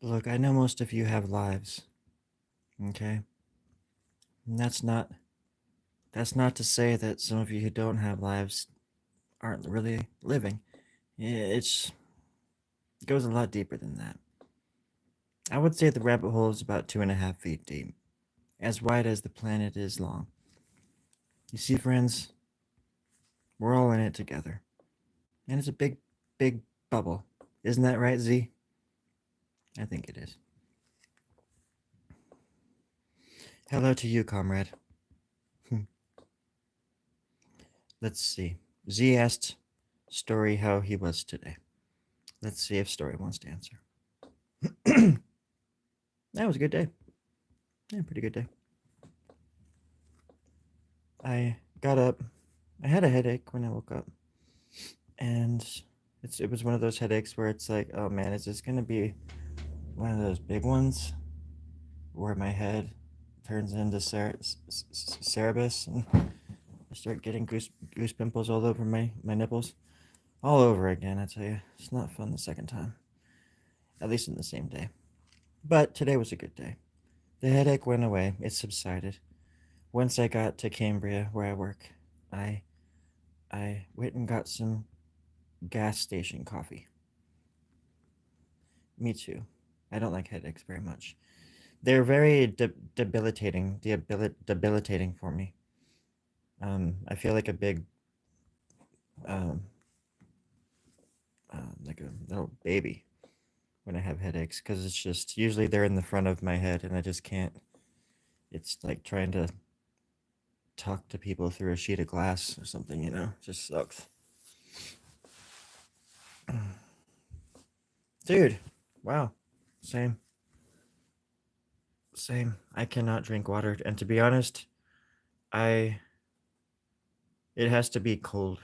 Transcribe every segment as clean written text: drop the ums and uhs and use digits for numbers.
Look, I know most of you have lives, okay? And that's not to say that some of you who don't have lives aren't really living. It goes a lot deeper than that. I would say the rabbit hole is about 2.5 feet deep, as wide as the planet is long. You see, friends, we're all in it together. And it's a big, big bubble. Isn't that right, Z? I think it is. Hello to you, comrade. Let's see. Z asked Story how he was today. Let's see if Story wants to answer. That was a good day. Yeah, pretty good day. I got up. I had a headache when I woke up, and it was one of those headaches where it's like, oh man, is this gonna be one of those big ones where my head turns into Cerebus and I start getting goose pimples all over my nipples, all over again. I tell you, it's not fun the second time, at least in the same day. But today was a good day. The headache went away. It subsided. Once I got to Cambria, where I work, I I went and got some gas station coffee. Me too. I don't like headaches very much. They're very debilitating for me. I feel like a big, um, like a little baby when I have headaches because it's just usually they're in the front of my head and I just can't. It's like trying to talk to people through a sheet of glass or something, It just sucks. Dude, wow. Same. Same. I cannot drink water. And to be honest, I it has to be cold.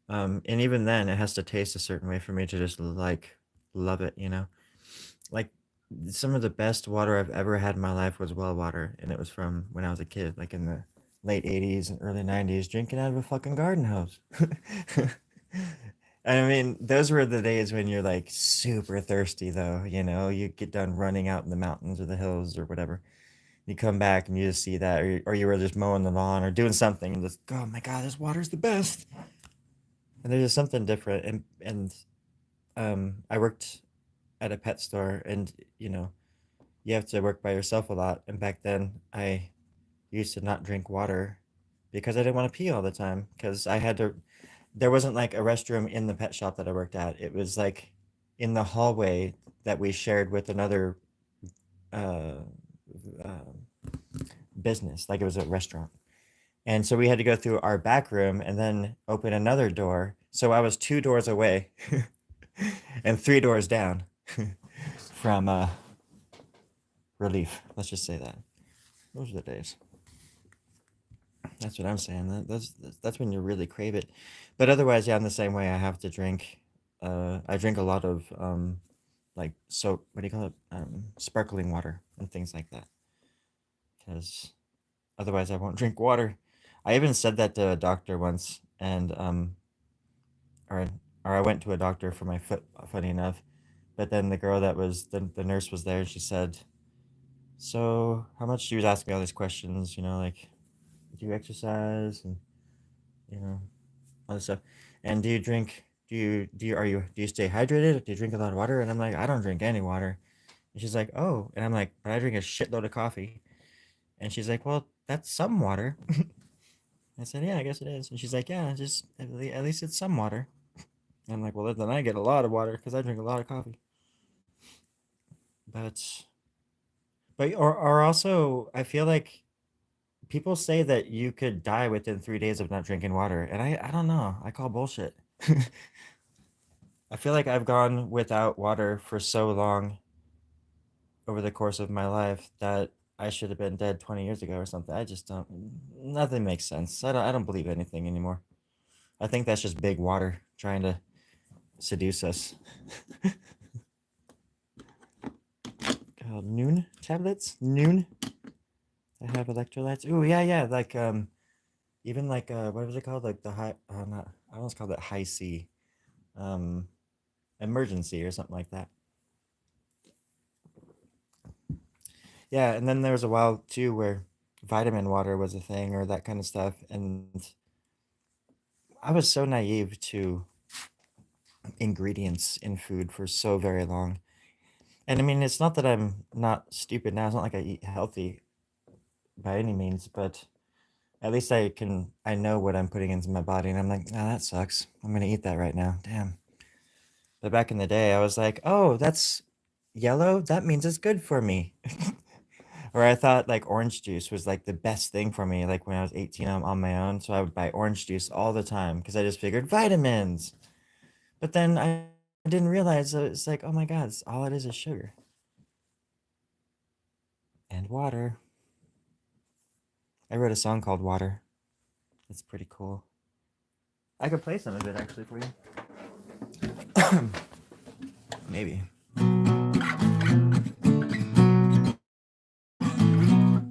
And even then it has to taste a certain way for me to just like love it. Like some of the best water I've ever had in my life was well water, and it was from when I was a kid, like in the late 80s and early 90s, drinking out of a fucking garden hose. I mean, those were the days when you're like super thirsty, though. You get done running out in the mountains or the hills or whatever. You come back and you just see that, or you were just mowing the lawn or doing something, and just, oh my God, this water's the best. And there's just something different. And I worked at a pet store, and you know, you have to work by yourself a lot. And back then, I used to not drink water because I didn't want to pee all the time because I had to. There wasn't like a restroom in the pet shop that I worked at. It was like in the hallway that we shared with another uh, uh, business, like it was a restaurant. And so we had to go through our back room and then open another door. So I was 2 doors away and 3 doors down from relief. Let's just say that. Those are the days. That's what I'm saying. That's when you really crave it. But otherwise, yeah, I'm the same way. I have to drink. I drink a lot of like soap. What do you call it? Sparkling water and things like that. Because otherwise, I won't drink water. I even said that to a doctor once, and or or I went to a doctor for my foot. Funny enough, but then the girl that was the nurse was there, and she said, "So how much?" She was asking me all these questions. Like, do you exercise and you know all this stuff. And do you stay hydrated? Do you drink a lot of water? And I'm like, I don't drink any water. And she's like, oh. And I'm like, but I drink a shitload of coffee. And she's like, well, that's some water. I said, yeah, I guess it is. And she's like, yeah, just at least it's some water. And I'm like, well, then I get a lot of water because I drink a lot of coffee. But or also, I feel like people say that you could die within 3 days of not drinking water, and I don't know. I call bullshit. I feel like I've gone without water for so long over the course of my life that I should have been dead 20 years ago or something. I just don't. Nothing makes sense. I don't believe anything anymore. I think that's just big water trying to seduce us. Noon tablets? Noon? I have electrolytes. Ooh, yeah, yeah. Like even like what was it called? Like the high. Not. I almost called it high C. Um, emergency or something like that. Yeah, and then there was a while too where vitamin water was a thing or that kind of stuff, and I was so naive to ingredients in food for so very long. And I mean, it's not that I'm not stupid now. It's not like I eat healthy by any means, but at least I know what I'm putting into my body, and I'm like, oh, that sucks. I'm gonna eat that right now. Damn. But back in the day, I was like, oh, that's yellow. That means it's good for me. Or I thought like orange juice was like the best thing for me. Like when I was 18, I'm on my own, so I would buy orange juice all the time because I just figured vitamins. But then I didn't realize that it's like, oh my God, all it is sugar and water. I wrote a song called Water. It's pretty cool. I could play some of it actually for you. Maybe.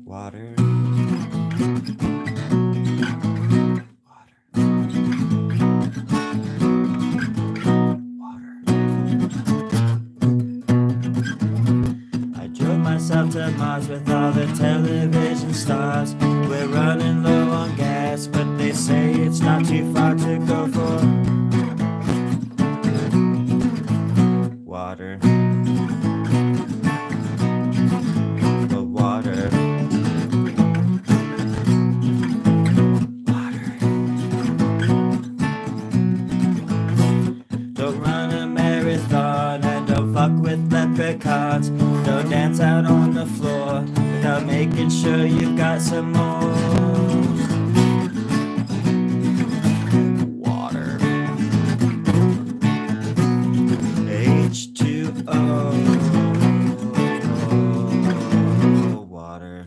Water. Water. Water. I drove myself to Mars with all the television stars. We're running low on gas, but they say it's not too far to go for water. But water. Water. Don't run a marathon and don't fuck with leprechauns. Don't dance out on the floor without making sure you've got some more. Water. H2O. Water.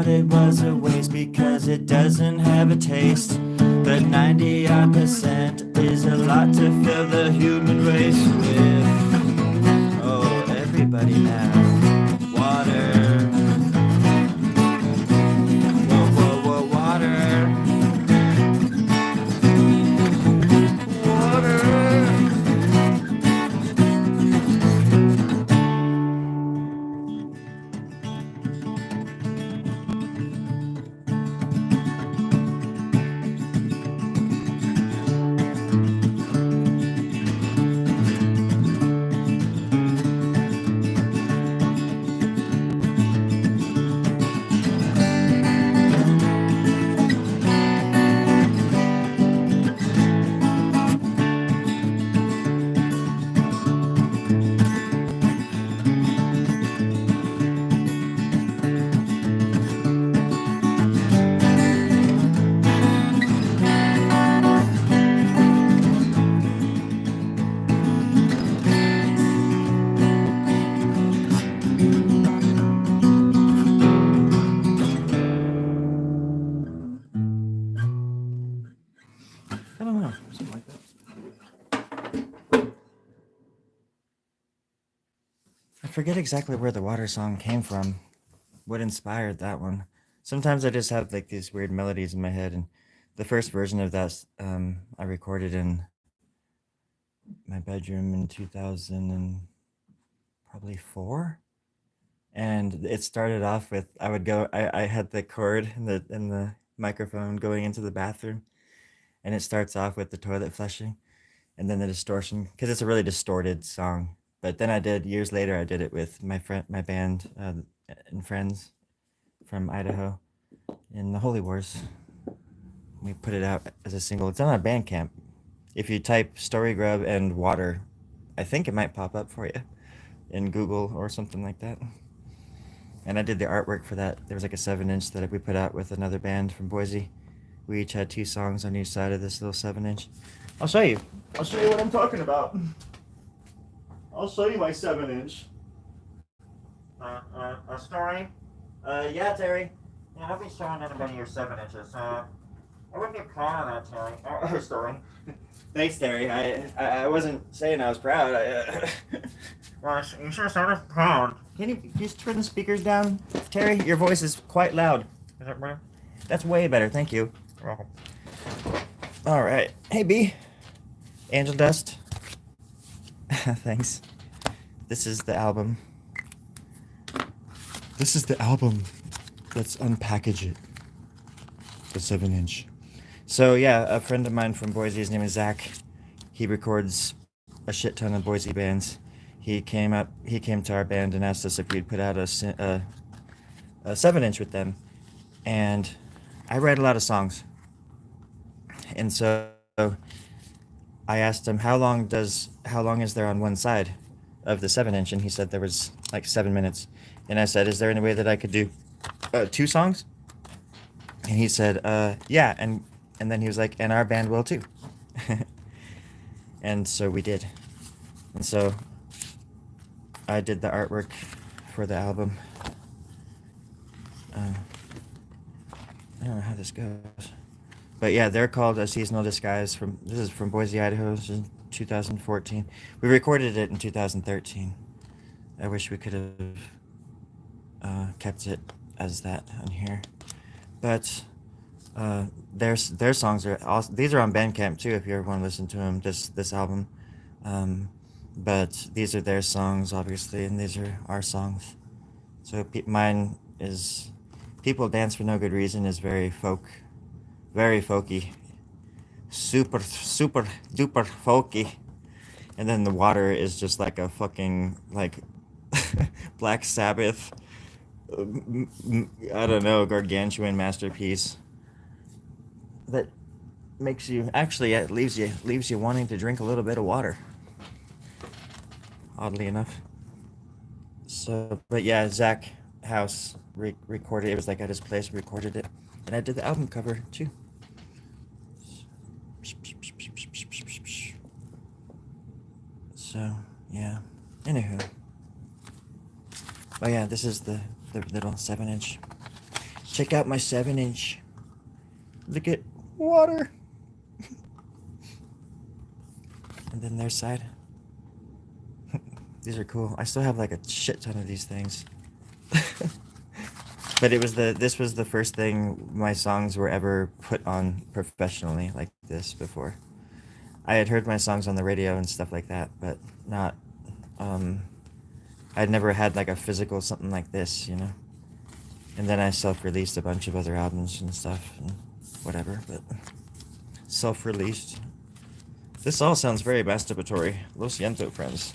It was a waste because it doesn't have a taste. But 90% is a lot to fill the human race with. Oh, everybody now. Water. Whoa, whoa, whoa, water. Water. I don't know, something like that. I forget exactly where the water song came from, what inspired that one. Sometimes I just have like these weird melodies in my head, and the first version of that I recorded in my bedroom in 2000 and probably four. And it started off with I had the cord in the microphone going into the bathroom, and it starts off with the toilet flushing, and then the distortion because it's a really distorted song. But then I did years later. I did it with my band, and friends from Idaho in the Holy Wars. We put it out as a single. It's on our Bandcamp. If you type Story Grub and Water, I think it might pop up for you in Google or something like that. And I did the artwork for that. There was like a 7-inch that we put out with another band from Boise. We each had 2 songs on each side of this little 7-inch. I'll show you. I'll show you what I'm talking about. I'll show you my 7-inch. A story Yeah, Terry. Yeah, don't be showing anybody your 7 inches. I wouldn't be proud of that, Terry. Oh, Sterling. Thanks, Terry. I wasn't saying I was proud. Well, you should have sounded proud. Can you just turn the speakers down, Terry? Your voice is quite loud. Is that better? That's way better. Thank you. You're welcome. All right. Hey, B. Angel Dust. Thanks. This is the album. This is the album. Let's unpackage it. The 7-inch. So yeah, a friend of mine from Boise, his name is Zach. He records a shit ton of Boise bands. He came to our band and asked us if we'd put out a 7-inch with them. And I write a lot of songs. And so I asked him how long is there on one side of the 7-inch, and he said there was like 7 minutes. And I said, is there any way that I could do 2 songs? And he said, yeah, and then he was like, and our band will too. And so we did. And so I did the artwork for the album. I don't know how this goes. But yeah, they're called A Seasonal Disguise. This is from Boise, Idaho. This is 2014. We recorded it in 2013. I wish we could have kept it as that on here. But their songs are awesome. These are on Bandcamp too, if you ever want to listen to them. This album, but these are their songs, obviously, and these are our songs. So mine is "People Dance for No Good Reason" is very folky, super duper folky, and then "The Water" is just like a fucking like Black Sabbath. I don't know, gargantuan masterpiece that makes you it leaves you wanting to drink a little bit of water, oddly enough. So, but yeah, Zach House recorded it. Was like at his place, recorded it, and I did the album cover too. So yeah, anywho. Oh yeah, this is the little 7-inch. Check out my 7-inch. Look at water. And then their side. These are cool. I still have like a shit ton of these things. But this was the first thing my songs were ever put on professionally like this before. I had heard my songs on the radio and stuff like that, but not I'd never had like a physical something like this, you know. And then I self-released a bunch of other albums and stuff and whatever, but self-released. This all sounds very masturbatory. Lo siento, friends.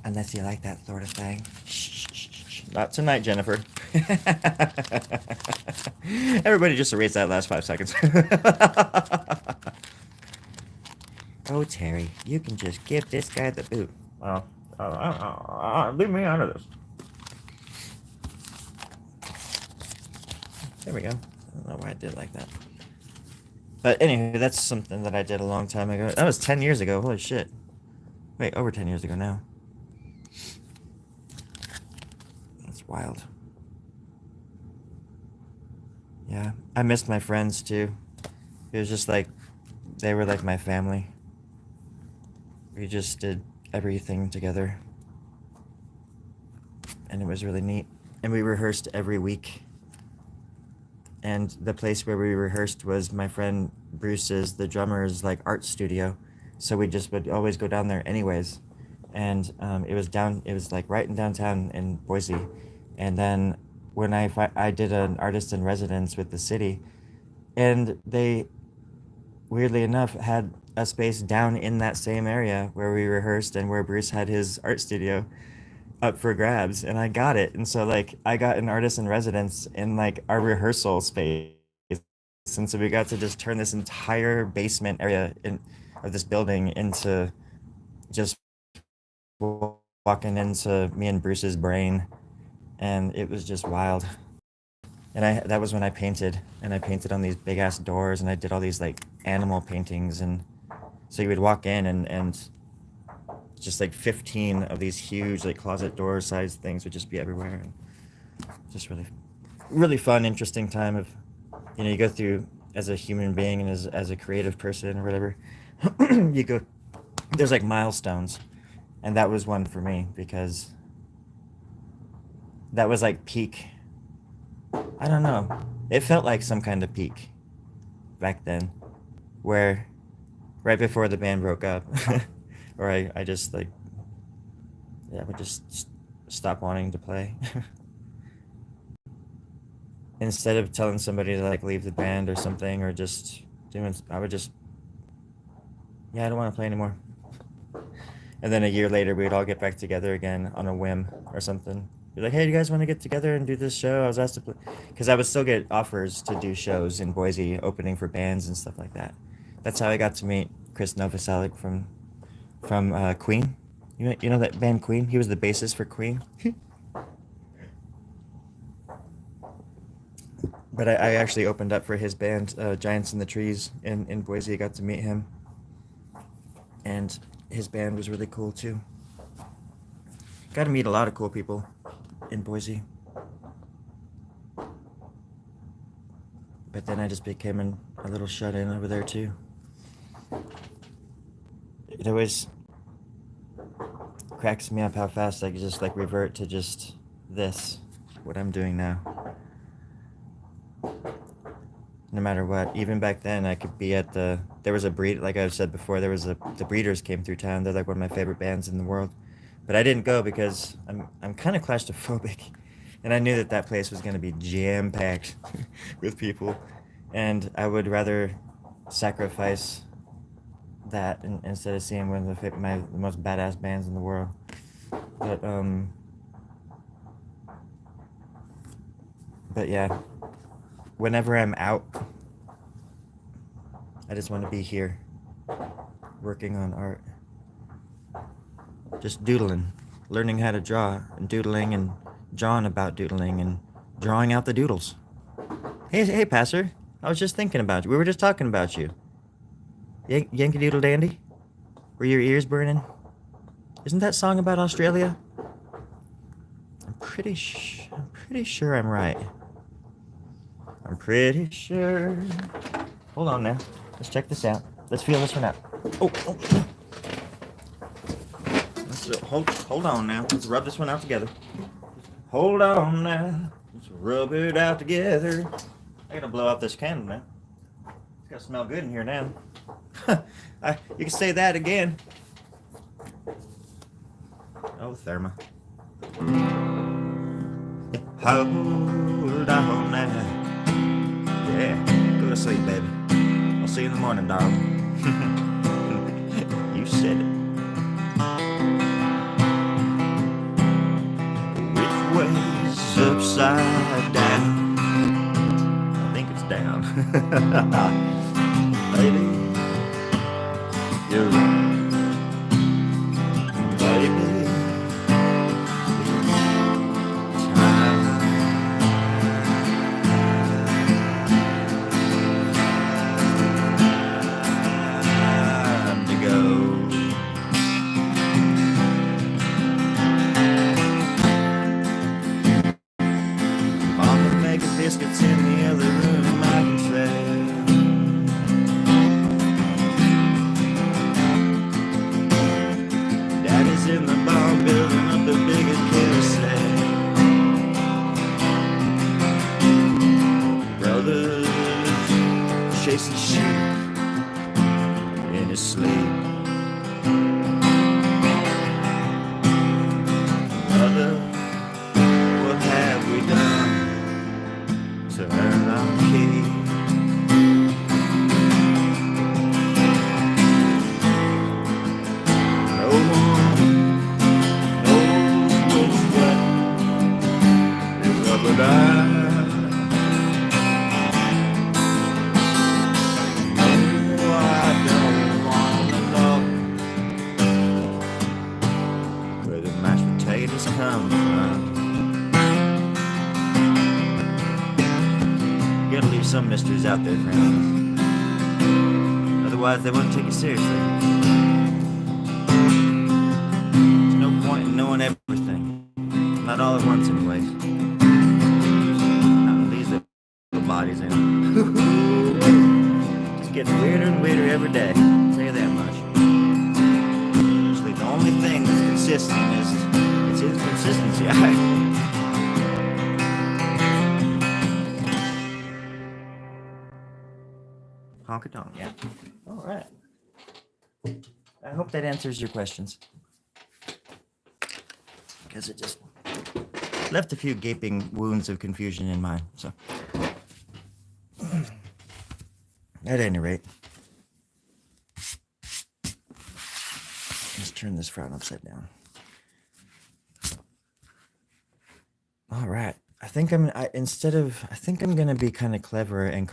Unless you like that sort of thing. Shh. Not tonight, Jennifer. Everybody just erase that last 5 seconds. Oh, Terry, you can just give this guy the boot. Well, leave me out of this. There we go. I don't know why I did like that. But anyway, that's something that I did a long time ago. That was 10 years ago. Holy shit. Wait, over 10 years ago now. That's wild. Yeah. I missed my friends too. It was just like, they were like my family. We just did everything together. And it was really neat. And we rehearsed every week. And the place where we rehearsed was my friend Bruce's, the drummer's, like art studio. So we just would always go down there anyways. And it was like right in downtown in Boise. And then when I did an artist in residence with the city, and they, weirdly enough, had a space down in that same area where we rehearsed and where Bruce had his art studio up for grabs, and I got it. And so like I got an artist in residence in like our rehearsal space, and so we got to just turn this entire basement area of this building into just walking into me and Bruce's brain, and it was just wild. And that was when I painted, and I painted on these big ass doors, and I did all these like animal paintings. And so you would walk in and just like 15 of these huge like closet door sized things would just be everywhere. just really fun, interesting time of, you go through as a human being and as a creative person or whatever. You go, there's like milestones, and that was one for me because that was like peak. I don't know. It felt like some kind of peak back then, where right before the band broke up, or I just like, yeah, would just stop wanting to play. Instead of telling somebody to like leave the band or something, or just I would just, yeah, I don't want to play anymore. And then a year later, we'd all get back together again on a whim or something. Be like, hey, do you guys want to get together and do this show? I was asked to play, because I would still get offers to do shows in Boise, opening for bands and stuff like that. That's how I got to meet Chris Novoselic from Queen. You know that band Queen? He was the bassist for Queen. But I actually opened up for his band, Giants in the Trees, in Boise. I got to meet him, and his band was really cool too. Got to meet a lot of cool people in Boise. But then I just became a little shut in over there too. It always cracks me up how fast I could just like revert to just what I'm doing now. No matter what, even back then I could be at there was a breed, like I've said before, the Breeders came through town. They're like one of my favorite bands in the world. But I didn't go because I'm kind of claustrophobic, and I knew that place was going to be jam packed with people, and I would rather sacrifice that instead of seeing one of the most badass bands in the world. But yeah, whenever I'm out, I just want to be here, working on art. Just doodling, learning how to draw, and doodling, and drawing about doodling, and drawing out the doodles. Hey, Pastor, I was just thinking about you. We were just talking about you. Yankee Doodle Dandy? Were your ears burning? Isn't that song about Australia? I'm pretty sure I'm right. I'm pretty sure. Hold on now. Let's check this out. Let's feel this one out. Oh. Hold on now. Let's rub this one out together. Hold on now. Let's rub it out together. I gotta blow out this candle now. It's gotta smell good in here now. You can say that again. Oh, Therma. Hold on now. Yeah, go to sleep, baby. I'll see you in the morning, darling. You said it. Which way's upside down? I think it's down. Baby, you're right. Baby, time to go. Mama making biscuits in the other room, I can tell. Daddy's in the barn building up the biggest carousel. Brothers chasing sheep in his sleep. Mother, what have we done to earn our keep? No one knows which way is up or down. No, I don't wanna know where the mashed potatoes come from. You gotta leave some mysteries out there, friends. Otherwise, they won't take you seriously. There's no point in knowing everything. Not all at once, anyways. bodies in. Just getting weirder and weirder every day. I'll tell you that much. Actually, the only thing that's consistent is its inconsistency. Honkatonk, yeah. All right. I hope that answers your questions. Because it just left a few gaping wounds of confusion in mine. So, at any rate, let's turn this frown upside down. All right. I think I'm going to be kind of clever and